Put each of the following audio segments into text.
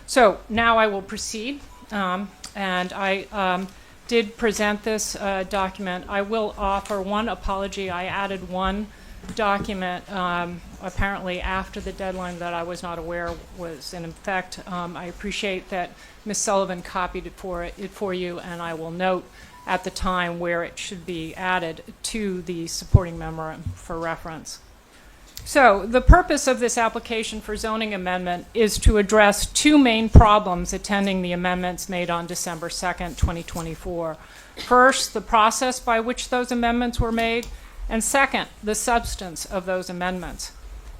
So now I will proceed, and I did present this document. I will offer one apology. I added one document apparently after the deadline that I was not aware was in effect. I appreciate that Ms. Sullivan copied it for you, and I will note at the time where it should be added to the supporting memorandum for reference. So the purpose of this application for zoning amendment is to address two main problems attending the amendments made on December 2nd, 2024. First, the process by which those amendments were made, and second, the substance of those amendments.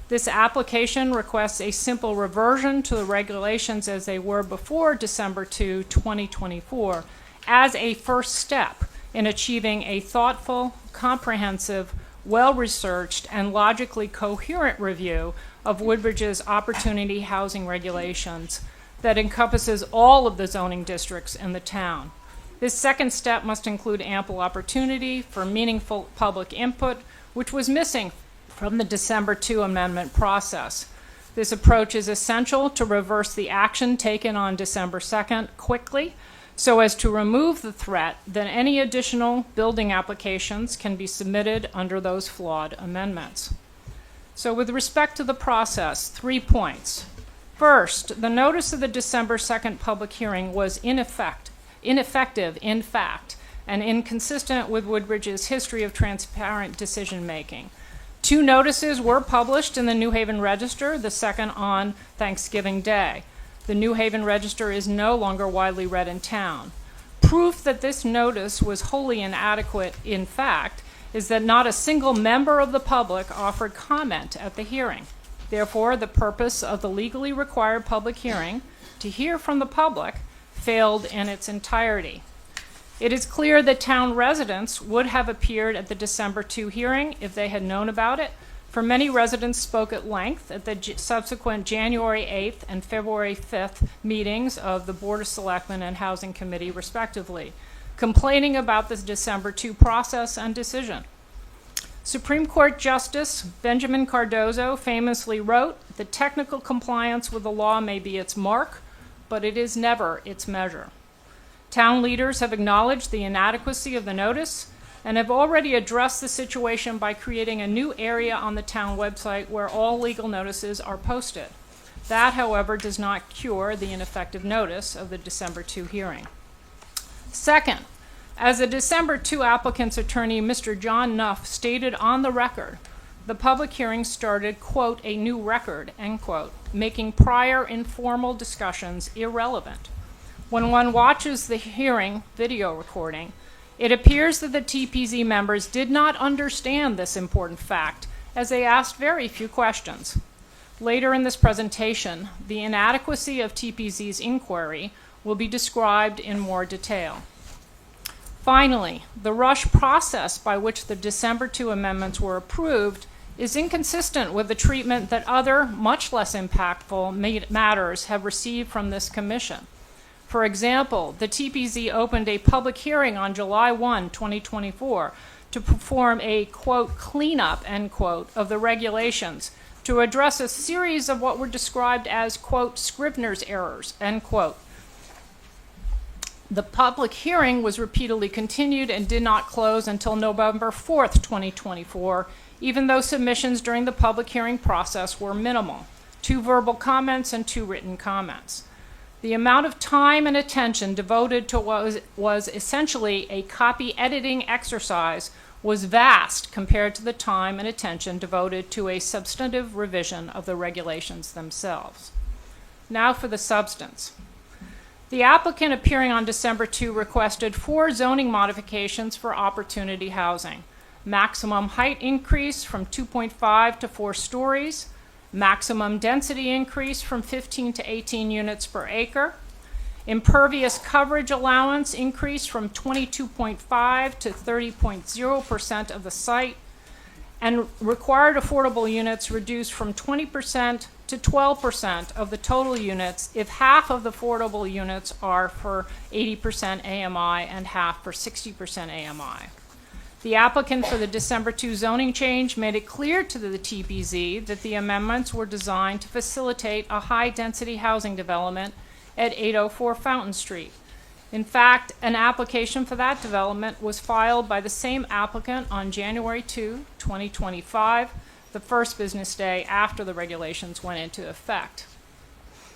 This application requests a simple reversion to the regulations as they were before December 2, 2024, as a first step in achieving a thoughtful, comprehensive, well-researched, and logically coherent review of Woodbridge's opportunity housing regulations that encompasses all of the zoning districts in the town. This second step must include ample opportunity for meaningful public input, which was missing from the December 2 amendment process. This approach is essential to reverse the action taken on December 2nd quickly, so as to remove the threat that any additional building applications can be submitted under those flawed amendments. So with respect to the process, 3 points. First, the notice of the December 2nd public hearing was ineffective in fact, and inconsistent with Woodbridge's history of transparent decision-making. 2 notices were published in the New Haven Register, the second on Thanksgiving Day. The New Haven Register is no longer widely read in town. Proof that this notice was wholly inadequate, in fact, is that not a single member of the public offered comment at the hearing. Therefore, the purpose of the legally required public hearing, to hear from the public, failed in its entirety. It is clear that town residents would have appeared at the December 2 hearing if they had known about it, for many residents spoke at length at the subsequent January 8th and February 5th meetings of the Board of Selectmen and Housing Committee, respectively, complaining about this December 2 process and decision. Supreme Court Justice Benjamin Cardozo famously wrote, "The technical compliance with the law may be its mark, but it is never its measure." Town leaders have acknowledged the inadequacy of the notice and have already addressed the situation by creating a new area on the town website where all legal notices are posted. That, however, does not cure the ineffective notice of the December 2 hearing. Second, as the December 2 applicant's attorney, Mr. John Nuff, stated on the record, the public hearing started, quote, "a new record," end quote, making prior informal discussions irrelevant. When one watches the hearing video recording, it appears that the TPZ members did not understand this important fact, as they asked very few questions. Later in this presentation, the inadequacy of TPZ's inquiry will be described in more detail. Finally, the rush process by which the December 2 amendments were approved is inconsistent with the treatment that other, much less impactful matters have received from this commission. For example, the TPZ opened a public hearing on July 1, 2024, to perform a, quote, cleanup, end quote, of the regulations to address a series of what were described as, quote, Scrivener's errors, end quote. The public hearing was repeatedly continued and did not close until November 4th, 2024, even though submissions during the public hearing process were minimal, 2 verbal comments and 2 written comments. The amount of time and attention devoted to what was essentially a copy editing exercise was vast compared to the time and attention devoted to a substantive revision of the regulations themselves. Now for the substance. The applicant appearing on December 2 requested 4 zoning modifications for opportunity housing. Maximum height increase from 2.5 to 4 stories, maximum density increase from 15 to 18 units per acre, impervious coverage allowance increase from 22.5 to 30.0% of the site, and required affordable units reduced from 20% to 12% of the total units if half of the affordable units are for 80% AMI and half for 60% AMI. The applicant for the December 2 zoning change made it clear to the TPZ that the amendments were designed to facilitate a high-density housing development at 804 Fountain Street. In fact, an application for that development was filed by the same applicant on January 2, 2025, the first business day after the regulations went into effect.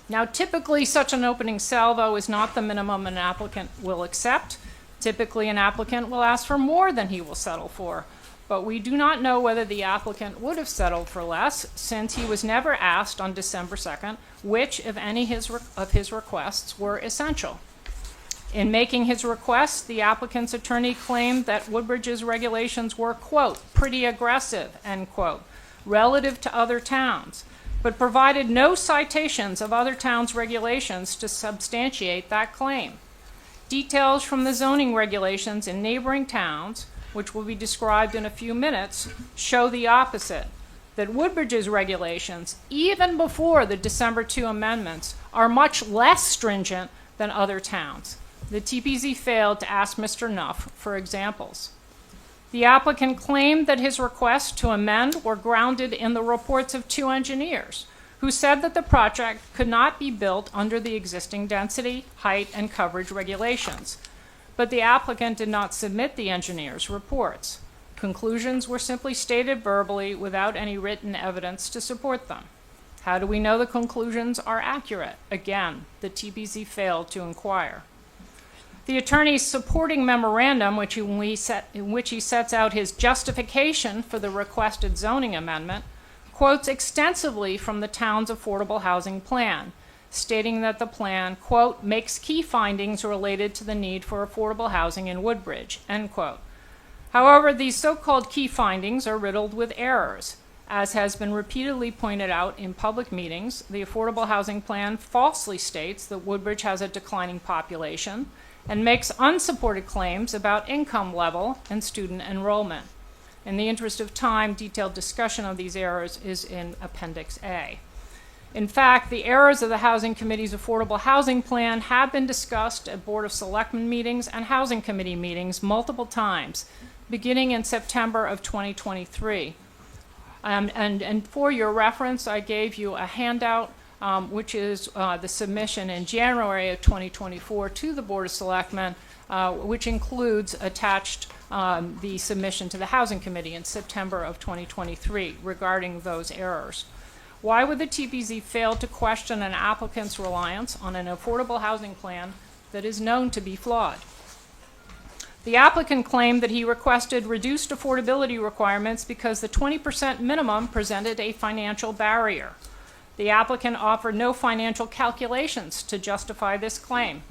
Now, typically, such an opening salvo is not the minimum an applicant will accept. Typically, an applicant will ask for more than he will settle for, but we do not know whether the applicant would have settled for less, since he was never asked on December 2nd which, if any, of his requests were essential. In making his request, the applicant's attorney claimed that Woodbridge's regulations were, quote, pretty aggressive, end quote, relative to other towns, but provided no citations of other towns' regulations to substantiate that claim. Details from the zoning regulations in neighboring towns, which will be described in a few minutes, show the opposite, that Woodbridge's regulations, even before the December 2 amendments, are much less stringent than other towns. The TPZ failed to ask Mr. Nuff for examples. The applicant claimed that his requests to amend were grounded in the reports of 2 engineers who said that the project could not be built under the existing density, height, and coverage regulations. But the applicant did not submit the engineers' reports. Conclusions were simply stated verbally without any written evidence to support them. How do we know the conclusions are accurate? Again, the TPZ failed to inquire. The attorney's supporting memorandum, in which he sets out his justification for the requested zoning amendment, quotes extensively from the town's affordable housing plan, stating that the plan, quote, makes key findings related to the need for affordable housing in Woodbridge, end quote. However, these so-called key findings are riddled with errors. As has been repeatedly pointed out in public meetings, the affordable housing plan falsely states that Woodbridge has a declining population, and makes unsupported claims about income level and student enrollment. In the interest of time, detailed discussion of these errors is in Appendix A. In fact, the errors of the Housing Committee's Affordable Housing Plan have been discussed at Board of Selectmen meetings and Housing Committee meetings multiple times, beginning in September of 2023. And for your reference, I gave you a handout which is the submission in January of 2024 to the Board of Selectmen, which includes attached the submission to the Housing Committee in September of 2023 regarding those errors. Why would the TPZ fail to question an applicant's reliance on an affordable housing plan that is known to be flawed? The applicant claimed that he requested reduced affordability requirements because the 20% minimum presented a financial barrier. The applicant offered no financial calculations to justify this claim.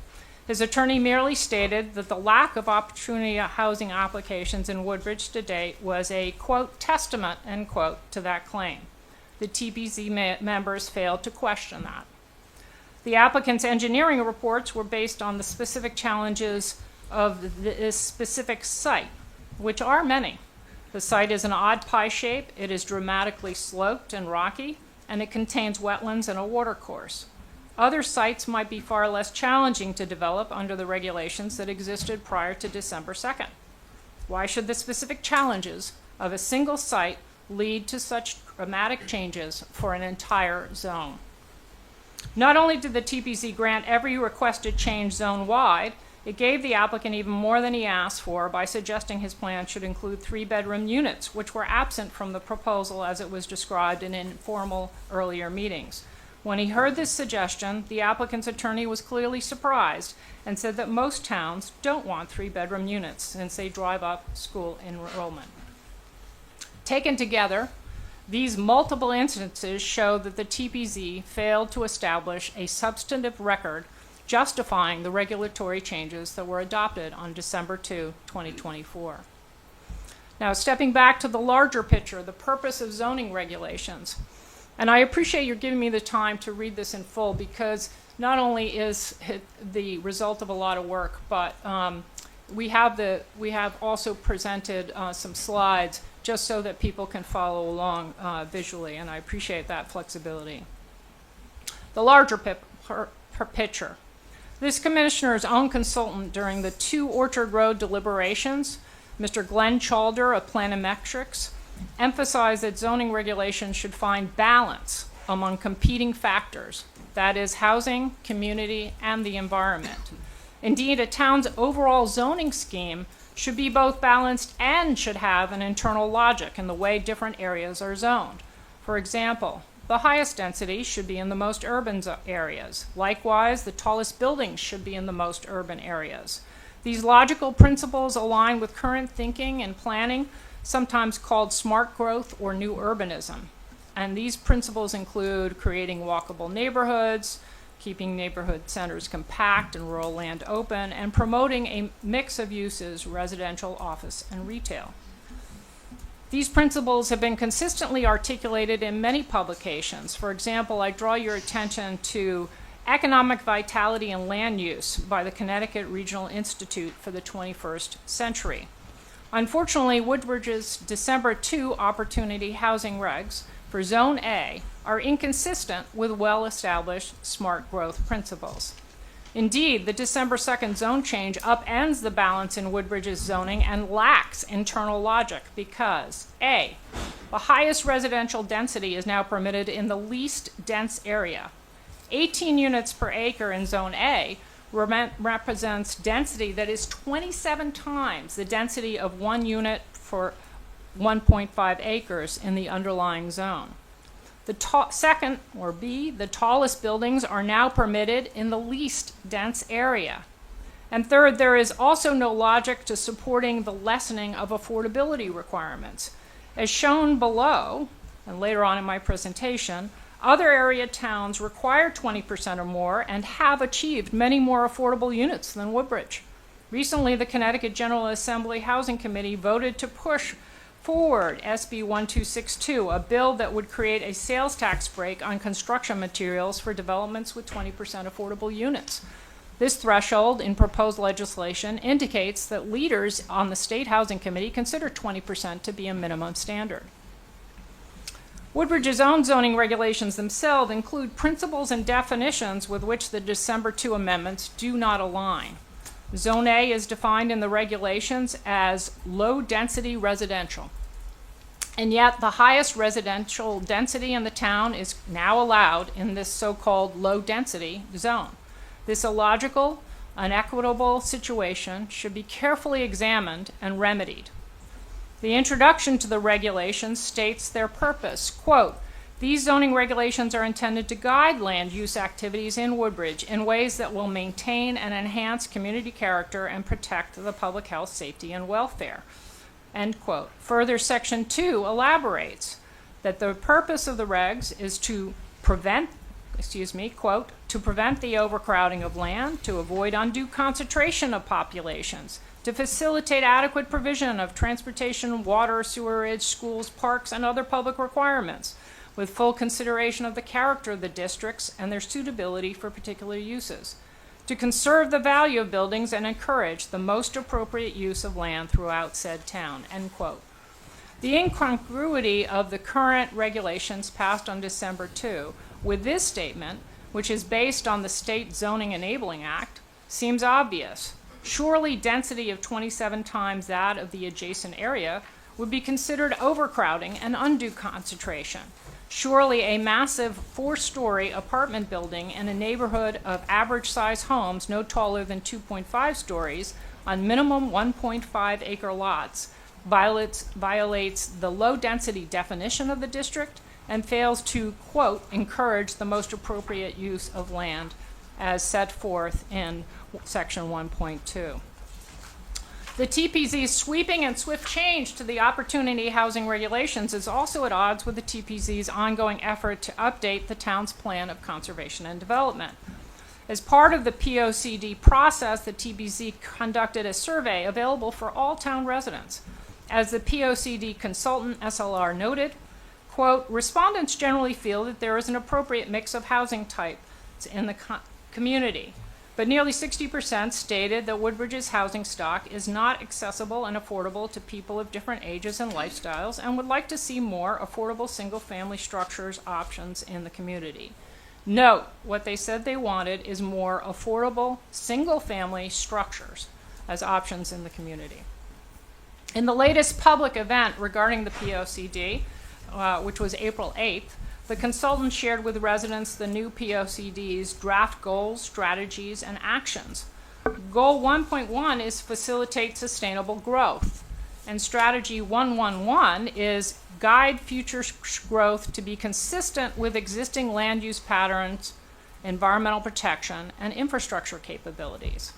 His attorney merely stated that the lack of opportunity housing applications in Woodbridge to date was a, quote, testament, end quote, to that claim. The TPZ members failed to question that. The applicant's engineering reports were based on the specific challenges of this specific site, which are many. The site is an odd pie shape, it is dramatically sloped and rocky, and it contains wetlands and a watercourse. Other sites might be far less challenging to develop under the regulations that existed prior to December 2nd. Why should the specific challenges of a single site lead to such dramatic changes for an entire zone? Not only did the TPZ grant every requested change zone-wide, it gave the applicant even more than he asked for by suggesting his plan should include 3-bedroom units, which were absent from the proposal as it was described in informal earlier meetings. When he heard this suggestion, the applicant's attorney was clearly surprised and said that most towns don't want 3-bedroom units since they drive up school enrollment. Taken together, these multiple instances show that the TPZ failed to establish a substantive record justifying the regulatory changes that were adopted on December 2, 2024. Now, stepping back to the larger picture, the purpose of zoning regulations. And I appreciate your giving me the time to read this in full, because not only is it the result of a lot of work, but we have also presented some slides just so that people can follow along visually, and I appreciate that flexibility. The larger picture. This commissioner's own consultant during the 2 Orchard Road deliberations, Mr. Glenn Chalder of Planometrics, emphasized that zoning regulations should find balance among competing factors that is, housing, community, and the environment. Indeed, a town's overall zoning scheme should be both balanced and should have an internal logic in the way different areas are zoned. For example, the highest density should be in the most urban areas. Likewise, the tallest buildings should be in the most urban areas. These logical principles align with current thinking and planning, sometimes called smart growth or new urbanism. And these principles include creating walkable neighborhoods, keeping neighborhood centers compact and rural land open, and promoting a mix of uses, residential, office, and retail. These principles have been consistently articulated in many publications. For example, I draw your attention to Economic Vitality and Land Use by the Connecticut Regional Institute for the 21st Century. Unfortunately, Woodbridge's December 2 Opportunity Housing Regs for Zone A are inconsistent with well-established smart growth principles. Indeed, the December 2nd zone change upends the balance in Woodbridge's zoning and lacks internal logic because A, the highest residential density is now permitted in the least dense area. 18 units per acre in Zone A represents density that is 27 times the density of 1 unit for 1.5 acres in the underlying zone. The second, or B, the tallest buildings are now permitted in the least dense area. And third, there is also no logic to supporting the lessening of affordability requirements. As shown below, and later on in my presentation, other area towns require 20% or more and have achieved many more affordable units than Woodbridge. Recently, the Connecticut General Assembly Housing Committee voted to push forward SB 1262, a bill that would create a sales tax break on construction materials for developments with 20% affordable units. This threshold in proposed legislation indicates that leaders on the State Housing Committee consider 20% to be a minimum standard. Woodbridge's own zoning regulations themselves include principles and definitions with which the December 2 amendments do not align. Zone A is defined in the regulations as low-density residential. And yet the highest residential density in the town is now allowed in this so-called low-density zone. This illogical, unequitable situation should be carefully examined and remedied. The introduction to the regulations states their purpose, quote, "These zoning regulations are intended to guide land use activities in Woodbridge in ways that will maintain and enhance community character and protect the public health, safety, and welfare." End quote. Further, Section 2 elaborates that the purpose of the regs is to prevent, quote, "to prevent the overcrowding of land, to avoid undue concentration of populations, to facilitate adequate provision of transportation, water, sewerage, schools, parks, and other public requirements, with full consideration of the character of the districts and their suitability for particular uses, to conserve the value of buildings and encourage the most appropriate use of land throughout said town," end quote. The incongruity of the current regulations passed on December 2 with this statement, which is based on the State Zoning Enabling Act, seems obvious. Surely density of 27 times that of the adjacent area would be considered overcrowding and undue concentration. Surely a massive 4-story apartment building in a neighborhood of average-size homes no taller than 2.5 stories on minimum 1.5 acre lots violates the low-density definition of the district and fails to, quote, "encourage the most appropriate use of land," as set forth in Section 1.2. The TPZ's sweeping and swift change to the Opportunity Housing Regulations is also at odds with the TPZ's ongoing effort to update the town's plan of conservation and development. As part of the POCD process, the TPZ conducted a survey available for all town residents. As the POCD consultant SLR noted, quote, "Respondents generally feel that there is an appropriate mix of housing types in the community. But nearly 60% stated that Woodbridge's housing stock is not accessible and affordable to people of different ages and lifestyles and would like to see more affordable single-family structures options in the community." Note, what they said they wanted is more affordable single-family structures as options in the community. In the latest public event regarding the POCD, which was April 8th, the consultant shared with residents the new POCD's draft goals, strategies, and actions. Goal 1.1 is facilitate sustainable growth, and strategy 111 is guide future growth to be consistent with existing land use patterns, environmental protection, and infrastructure capabilities.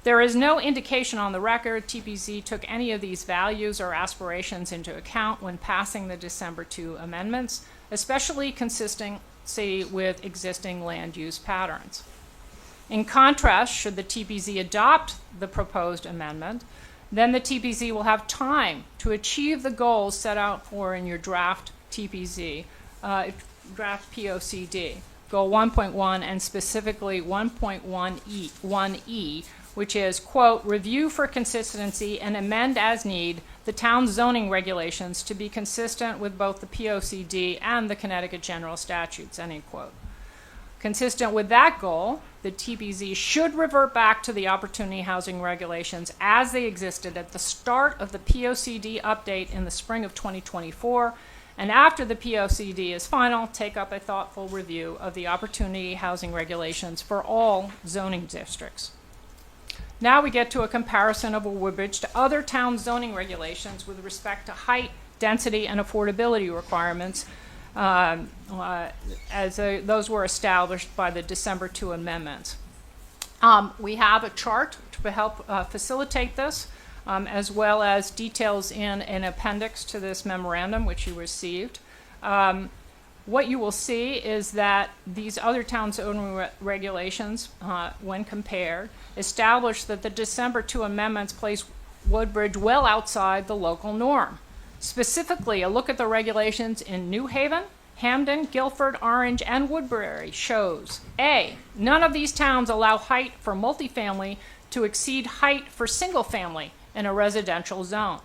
There is no indication on the record TPZ took any of these values or aspirations into account when passing the December 2 amendments, especially consistency with existing land use patterns. In contrast, should the TPZ adopt the proposed amendment, then the TPZ will have time to achieve the goals set out for in your draft TPZ, draft POCD, Goal 1.1, and specifically 1.1E, which is, quote, review for consistency and amend as need the town's zoning regulations to be consistent with both the POCD and the Connecticut general statutes, end quote. Consistent with that goal, the TPZ should revert back to the opportunity housing regulations as they existed at the start of the POCD update in the spring of 2024, and after the POCD is final, take up a thoughtful review of the opportunity housing regulations for all zoning districts. Now we get to a comparison of Woodbridge to other town zoning regulations with respect to height, density, and affordability requirements, those were established by the December 2 amendments. We have a chart to help facilitate this, as well as details in an appendix to this memorandum, which you received. What you will see is that these other town zoning regulations, when compared, establish that the December 2 amendments place Woodbridge well outside the local norm. Specifically, a look at the regulations in New Haven, Hamden, Guilford, Orange, and Woodbury shows A, none of these towns allow height for multifamily to exceed height for single family in a residential zone.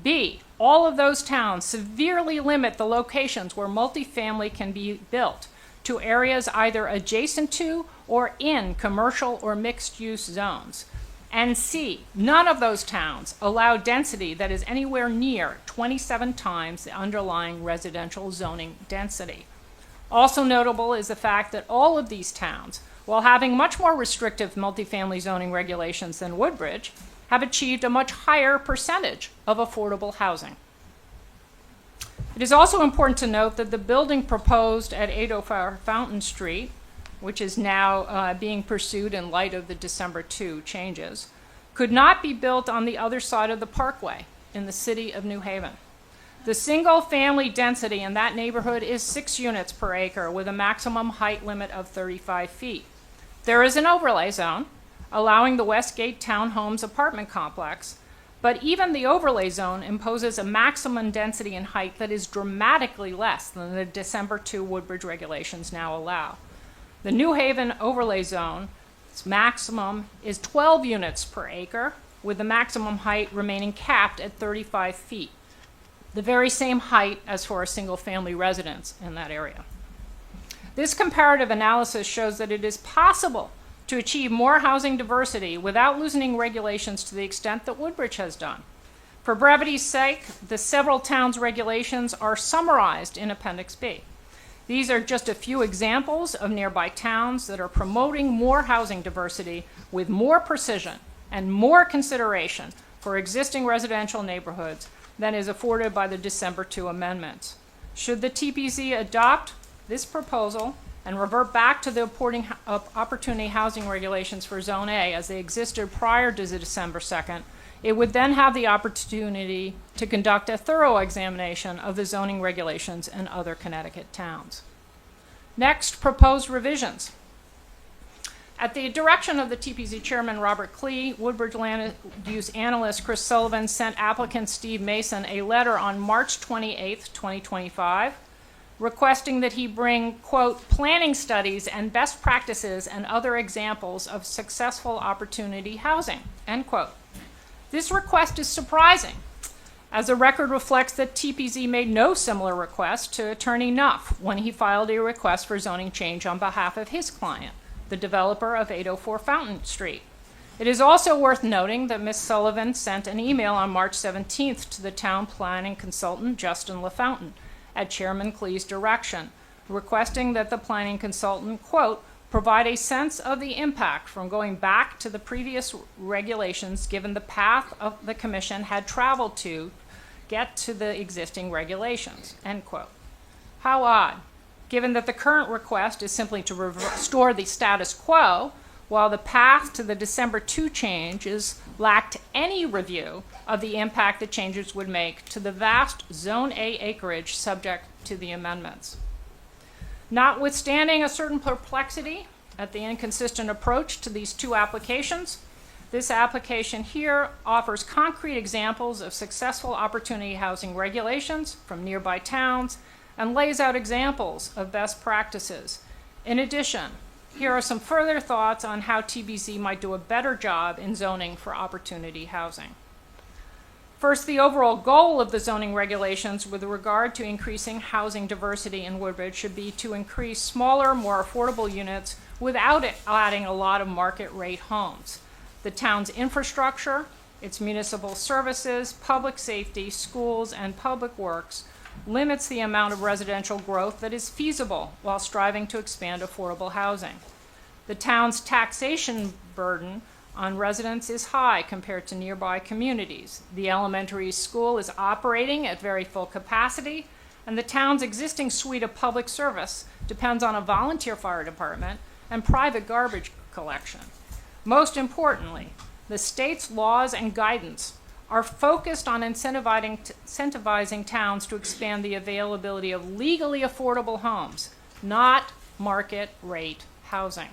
B, all of those towns severely limit the locations where multifamily can be built to areas either adjacent to or in commercial or mixed-use zones. And C, none of those towns allow density that is anywhere near 27 times the underlying residential zoning density. Also notable is the fact that all of these towns, while having much more restrictive multifamily zoning regulations than Woodbridge, have achieved a much higher percentage of affordable housing. It is also important to note that the building proposed at 804 Fountain Street, which is now being pursued in light of the December 2 changes, could not be built on the other side of the parkway in the city of New Haven. The single family density in that neighborhood is 6 units per acre with a maximum height limit of 35 feet. There is an overlay zone allowing the Westgate Townhomes apartment complex, but even the overlay zone imposes a maximum density and height that is dramatically less than the December 2 Woodbridge regulations now allow. The New Haven overlay zone, its maximum is 12 units per acre, with the maximum height remaining capped at 35 feet, the very same height as for a single-family residence in that area. This comparative analysis shows that it is possible to achieve more housing diversity without loosening regulations to the extent that Woodbridge has done. For brevity's sake, the several towns' regulations are summarized in Appendix B. These are just a few examples of nearby towns that are promoting more housing diversity with more precision and more consideration for existing residential neighborhoods than is afforded by the December 2 amendments. Should the TPZ adopt this proposal and revert back to the opportunity housing regulations for Zone A as they existed prior to the December 2nd, it would then have the opportunity to conduct a thorough examination of the zoning regulations in other Connecticut towns. Next, proposed revisions. At the direction of the TPZ chairman, Robert Klee, Woodbridge land use analyst Chris Sullivan sent applicant Steve Mason a letter on March 28, 2025, requesting that he bring, quote, planning studies and best practices and other examples of successful opportunity housing, end quote. This request is surprising, as the record reflects that TPZ made no similar request to Attorney Nuff when he filed a request for zoning change on behalf of his client, the developer of 804 Fountain Street. It is also worth noting that Ms. Sullivan sent an email on March 17th to the town planning consultant, Justin LaFountain, at Chairman Klee's direction, requesting that the planning consultant, quote, provide a sense of the impact from going back to the previous regulations given the path of the commission had traveled to get to the existing regulations, end quote. How odd, given that the current request is simply to restore the status quo, while the path to the December 2 changes lacked any review of the impact the changes would make to the vast Zone A acreage subject to the amendments. Notwithstanding a certain perplexity at the inconsistent approach to these two applications, this application here offers concrete examples of successful opportunity housing regulations from nearby towns and lays out examples of best practices. In addition, here are some further thoughts on how TBZ might do a better job in zoning for opportunity housing. First, the overall goal of the zoning regulations with regard to increasing housing diversity in Woodbridge should be to increase smaller, more affordable units without adding a lot of market rate homes. The town's infrastructure, its municipal services, public safety, schools, and public works limits the amount of residential growth that is feasible while striving to expand affordable housing. The town's taxation burden on residents is high compared to nearby communities. The elementary school is operating at very full capacity, and the town's existing suite of public service depends on a volunteer fire department and private garbage collection. Most importantly, the state's laws and guidance are focused on incentivizing towns to expand the availability of legally affordable homes, not market rate housing.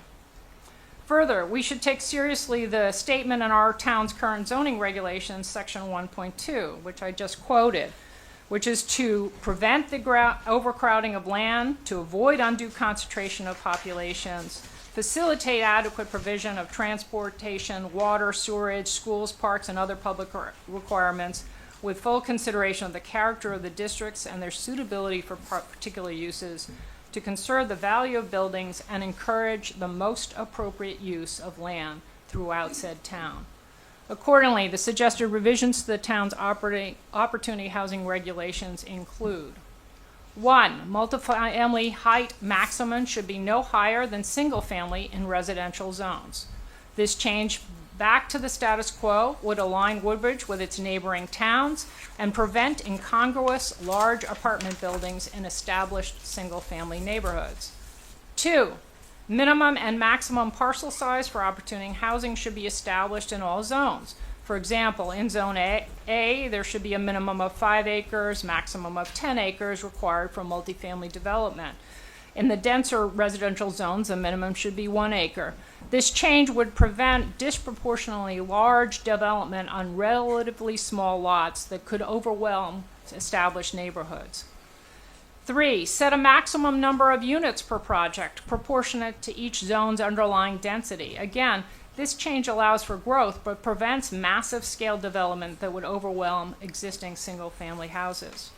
Further, we should take seriously the statement in our town's current zoning regulations, section 1.2, which I just quoted, which is to prevent the overcrowding of land, to avoid undue concentration of populations, facilitate adequate provision of transportation, water, sewerage, schools, parks, and other public requirements with full consideration of the character of the districts and their suitability for particular uses, to conserve the value of buildings and encourage the most appropriate use of land throughout said town. Accordingly, the suggested revisions to the town's opportunity housing regulations include: 1, multifamily height maximum should be no higher than single family in residential zones. This change back to the status quo would align Woodbridge with its neighboring towns and prevent incongruous large apartment buildings in established single-family neighborhoods. 2, minimum and maximum parcel size for opportunity housing should be established in all zones. For example, in Zone A, there should be a minimum of 5 acres, maximum of 10 acres required for multifamily development. In the denser residential zones, the minimum should be 1 acre. This change would prevent disproportionately large development on relatively small lots that could overwhelm established neighborhoods. 3, set a maximum number of units per project proportionate to each zone's underlying density. Again, this change allows for growth but prevents massive scale development that would overwhelm existing single-family houses.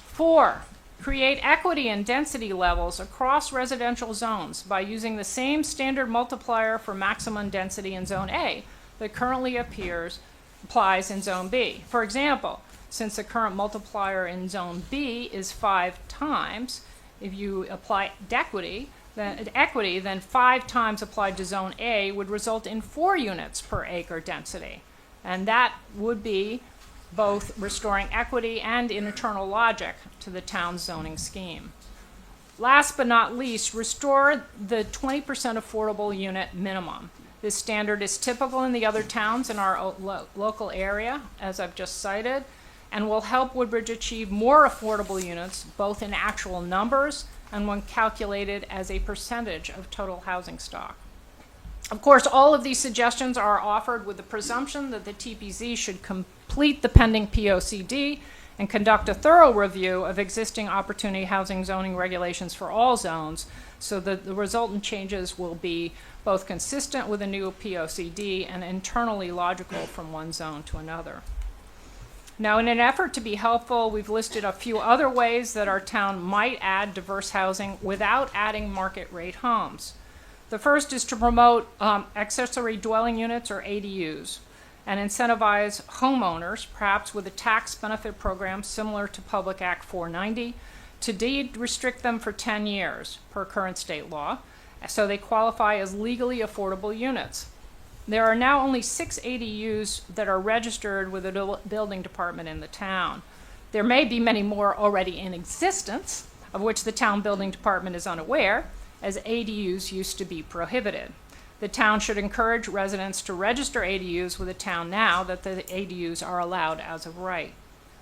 4, create equity and density levels across residential zones by using the same standard multiplier for maximum density in Zone A that currently applies in Zone B. For example, since the current multiplier in Zone B is 5 times, if you apply equity, then 5 times applied to Zone A would result in 4 units per acre density. And that would be both restoring equity and internal logic to the town's zoning scheme. Last but not least, restore the 20% affordable unit minimum. This standard is typical in the other towns in our local area, as I've just cited, and will help Woodbridge achieve more affordable units, both in actual numbers and when calculated as a percentage of total housing stock. Of course, all of these suggestions are offered with the presumption that the TPZ should complete the pending POCD and conduct a thorough review of existing opportunity housing zoning regulations for all zones so that the resultant changes will be both consistent with the new POCD and internally logical from one zone to another. Now, in an effort to be helpful, we've listed a few other ways that our town might add diverse housing without adding market rate homes. The first is to promote accessory dwelling units, or ADUs, and incentivize homeowners, perhaps with a tax benefit program similar to Public Act 490, to deed restrict them for 10 years per current state law, so they qualify as legally affordable units. There are now only 6 ADUs that are registered with the building department in the town. There may be many more already in existence, of which the town building department is unaware, as ADUs used to be prohibited. The town should encourage residents to register ADUs with the town now that the ADUs are allowed as of right.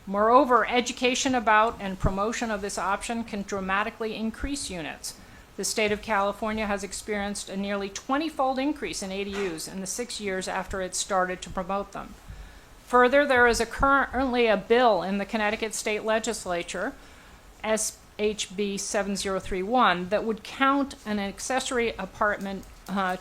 Moreover, education about and promotion of this option can dramatically increase units. The state of California has experienced a nearly 20-fold increase in ADUs in the 6 years after it started to promote them. Further, there is currently a bill in the Connecticut State Legislature, SHB 7031, that would count an accessory apartment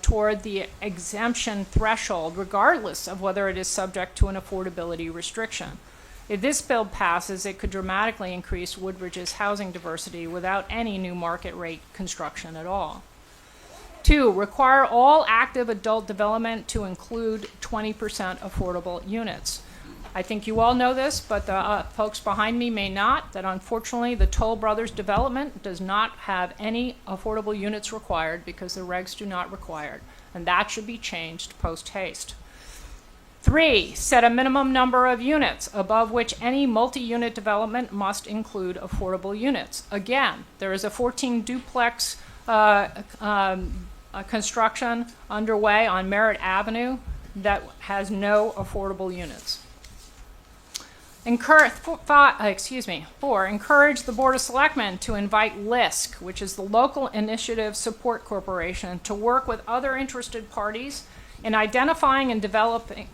toward the exemption threshold, regardless of whether it is subject to an affordability restriction. If this bill passes, it could dramatically increase Woodbridge's housing diversity without any new market rate construction at all. 2, require all active adult development to include 20% affordable units. I think you all know this, but the folks behind me may not, that unfortunately the Toll Brothers development does not have any affordable units required because the regs do not require it, and that should be changed post-haste. 3, set a minimum number of units above which any multi-unit development must include affordable units. Again, there is a 14 duplex construction underway on Merritt Avenue that has no affordable units. 4, encourage the Board of Selectmen to invite LISC, which is the Local Initiative Support Corporation, to work with other interested parties in identifying and developing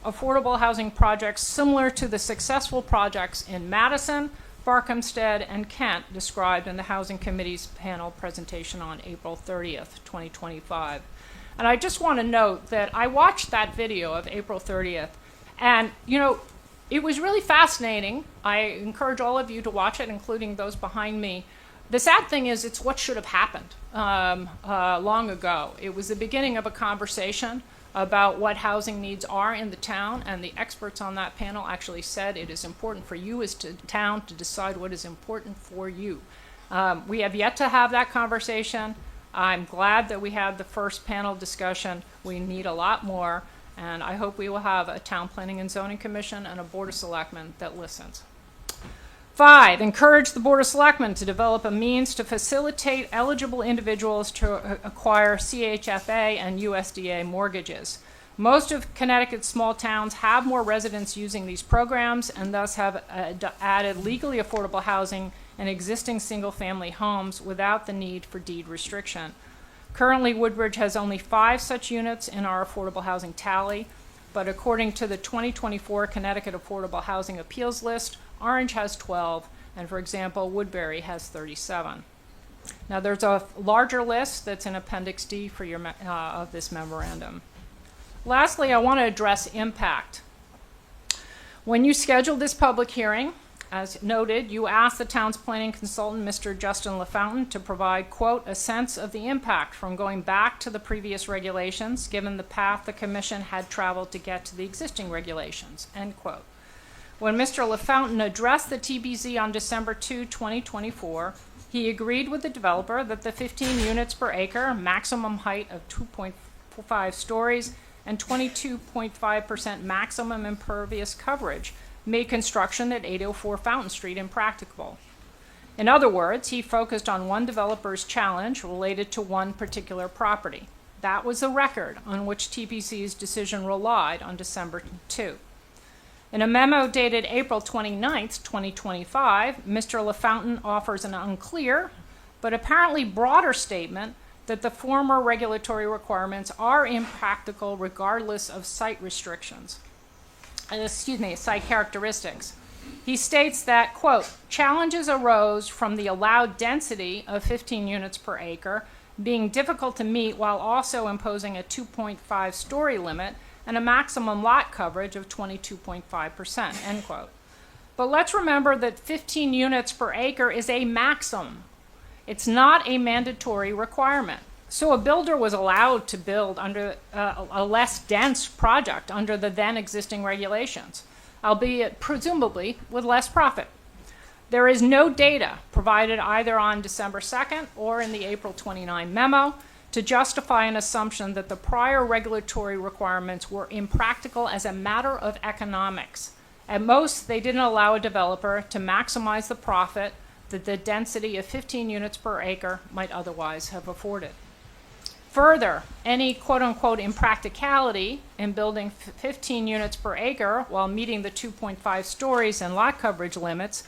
affordable housing projects similar to the successful projects in Madison, Barkhamsted, and Kent described in the Housing Committee's panel presentation on April 30th, 2025. And I just want to note that I watched that video of April 30th, and it was really fascinating. I encourage all of you to watch it, including those behind me. The sad thing is it's what should have happened long ago. It was the beginning of a conversation about what housing needs are in the town, and the experts on that panel actually said it is important for you as a town to decide what is important for you. We have yet to have that conversation. I'm glad that we had the first panel discussion. We need a lot more, and I hope we will have a town planning and zoning commission and a board of selectmen that listens. 5, encourage the Board of Selectmen to develop a means to facilitate eligible individuals to acquire CHFA and USDA mortgages. Most of Connecticut's small towns have more residents using these programs and thus have added legally affordable housing and existing single-family homes without the need for deed restriction. Currently, Woodbridge has only 5 such units in our affordable housing tally, but according to the 2024 Connecticut Affordable Housing Appeals List, Orange has 12, and for example, Woodbury has 37. Now there's a larger list that's in Appendix D for your of this memorandum. Lastly, I want to address impact. When you scheduled this public hearing, as noted, you asked the town's planning consultant, Mr. Justin LaFountain, to provide, quote, a sense of the impact from going back to the previous regulations, given the path the commission had traveled to get to the existing regulations, end quote. When Mr. LaFountain addressed the TBZ on December 2, 2024, he agreed with the developer that the 15 units per acre, maximum height of 2.5 stories, and 22.5% maximum impervious coverage made construction at 804 Fountain Street impracticable. In other words, he focused on one developer's challenge related to one particular property. That was the record on which TBC's decision relied on December 2. In a memo dated April 29, 2025, Mr. LaFountain offers an unclear but apparently broader statement that the former regulatory requirements are impractical regardless of site restrictions. Site characteristics. He states that, quote, challenges arose from the allowed density of 15 units per acre being difficult to meet while also imposing a 2.5 story limit and a maximum lot coverage of 22.5%, end quote. But let's remember that 15 units per acre is a maximum. It's not a mandatory requirement. So a builder was allowed to build under a less dense project under the then existing regulations, albeit presumably with less profit. There is no data provided either on December 2nd or in the April 29 memo to justify an assumption that the prior regulatory requirements were impractical as a matter of economics. At most, they didn't allow a developer to maximize the profit that the density of 15 units per acre might otherwise have afforded. Further, any quote-unquote impracticality in building 15 units per acre while meeting the 2.5 stories and lot coverage limits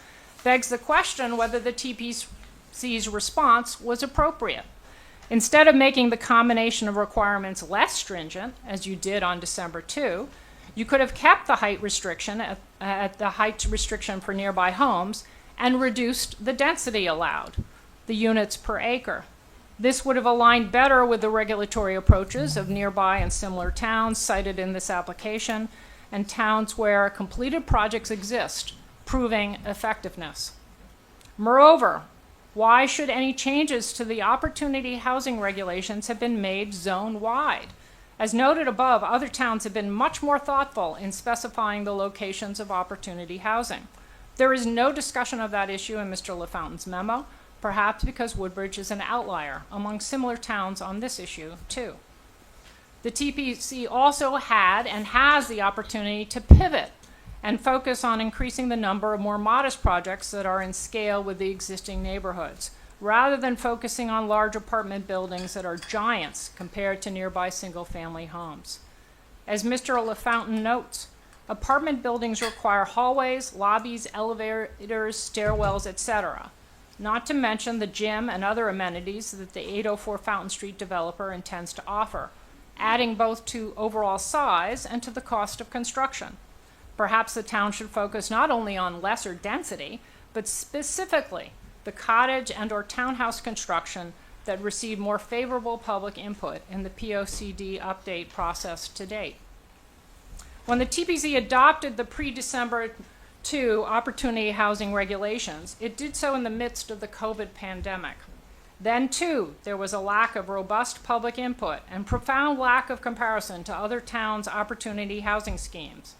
begs the question whether the TPC's response was appropriate. Instead of making the combination of requirements less stringent, as you did on December 2, you could have kept the height restriction at the height restriction for nearby homes and reduced the density allowed, the units per acre. This would have aligned better with the regulatory approaches of nearby and similar towns cited in this application and towns where completed projects exist, proving effectiveness. Moreover, why should any changes to the opportunity housing regulations have been made zone-wide? As noted above, other towns have been much more thoughtful in specifying the locations of opportunity housing. There is no discussion of that issue in Mr. LaFountain's memo, perhaps because Woodbridge is an outlier among similar towns on this issue, too. The TPC also had and has the opportunity to pivot and focus on increasing the number of more modest projects that are in scale with the existing neighborhoods, rather than focusing on large apartment buildings that are giants compared to nearby single-family homes. As Mr. LaFountain notes, apartment buildings require hallways, lobbies, elevators, stairwells, etc., not to mention the gym and other amenities that the 804 Fountain Street developer intends to offer, adding both to overall size and to the cost of construction. Perhaps the town should focus not only on lesser density, but specifically the cottage and or townhouse construction that received more favorable public input in the POCD update process to date. When the TPC adopted the pre-December 2 opportunity housing regulations, it did so in the midst of the COVID pandemic. Then, too, there was a lack of robust public input and profound lack of comparison to other towns' opportunity housing schemes.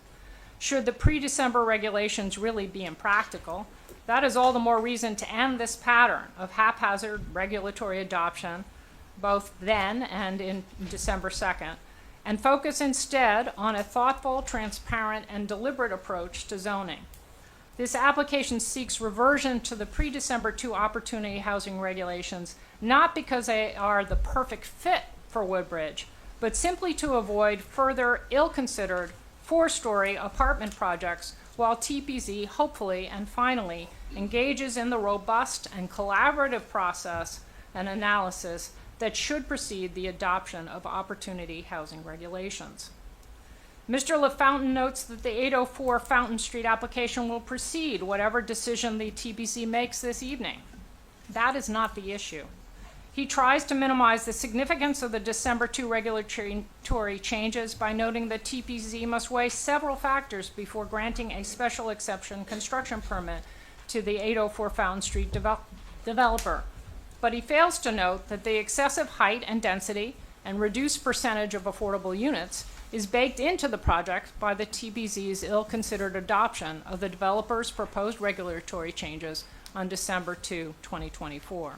Should the pre-December regulations really be impractical, that is all the more reason to end this pattern of haphazard regulatory adoption, both then and in December 2nd, and focus instead on a thoughtful, transparent, and deliberate approach to zoning. This application seeks reversion to the pre-December 2 opportunity housing regulations, not because they are the perfect fit for Woodbridge, but simply to avoid further ill-considered four-story apartment projects while TPC hopefully and finally engages in the robust and collaborative process and analysis that should precede the adoption of opportunity housing regulations. Mr. LaFountain notes that the 804 Fountain Street application will proceed whatever decision the TPC makes this evening. That is not the issue. He tries to minimize the significance of the December 2 regulatory changes by noting that TPC must weigh several factors before granting a special exception construction permit to the 804 Fountain Street developer. But he fails to note that the excessive height and density and reduced percentage of affordable units is baked into the project by the TPC's ill-considered adoption of the developer's proposed regulatory changes on December 2, 2024.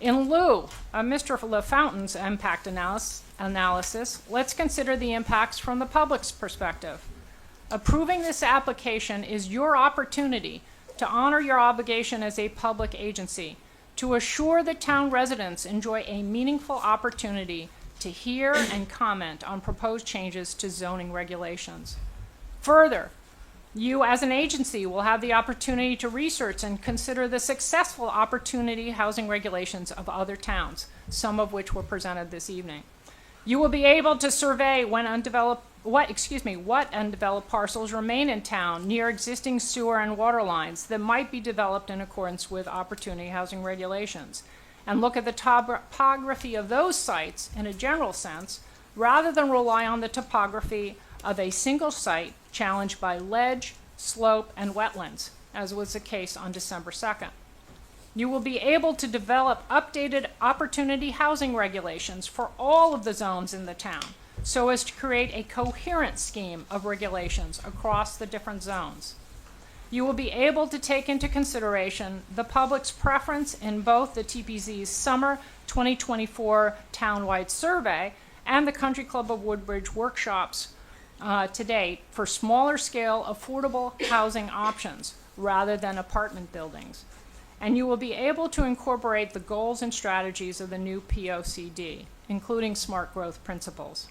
In lieu of Mr. LaFountain's impact analysis, let's consider the impacts from the public's perspective. Approving this application is your opportunity to honor your obligation as a public agency, to assure that town residents enjoy a meaningful opportunity to hear and comment on proposed changes to zoning regulations. Further, you as an agency will have the opportunity to research and consider the successful opportunity housing regulations of other towns, some of which were presented this evening. You will be able to survey what undeveloped parcels remain in town near existing sewer and water lines that might be developed in accordance with opportunity housing regulations, and look at the topography of those sites in a general sense, rather than rely on the topography of a single site challenged by ledge, slope, and wetlands, as was the case on December 2nd. You will be able to develop updated opportunity housing regulations for all of the zones in the town, so as to create a coherent scheme of regulations across the different zones. You will be able to take into consideration the public's preference in both the TPZ's summer 2024 townwide survey and the Country Club of Woodbridge workshops to date for smaller scale affordable housing options rather than apartment buildings. And you will be able to incorporate the goals and strategies of the new POCD, including smart growth principles.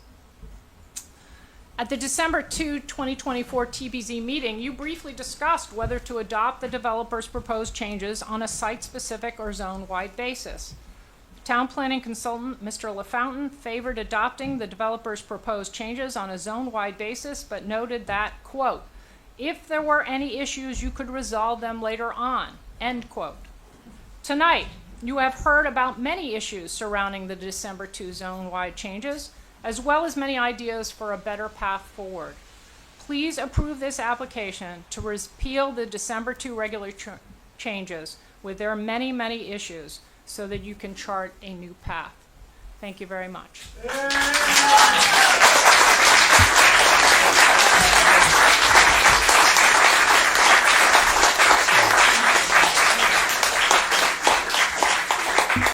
At the December 2, 2024 TPZ meeting, you briefly discussed whether to adopt the developer's proposed changes on a site-specific or zone-wide basis. Town planning consultant Mr. LaFountain favored adopting the developer's proposed changes on a zone-wide basis, but noted that, quote, if there were any issues, you could resolve them later on, end quote. Tonight, you have heard about many issues surrounding the December 2 zone-wide changes, as well as many ideas for a better path forward. Please approve this application to repeal the December 2 regular changes with their many, many issues so that you can chart a new path. Thank you very much.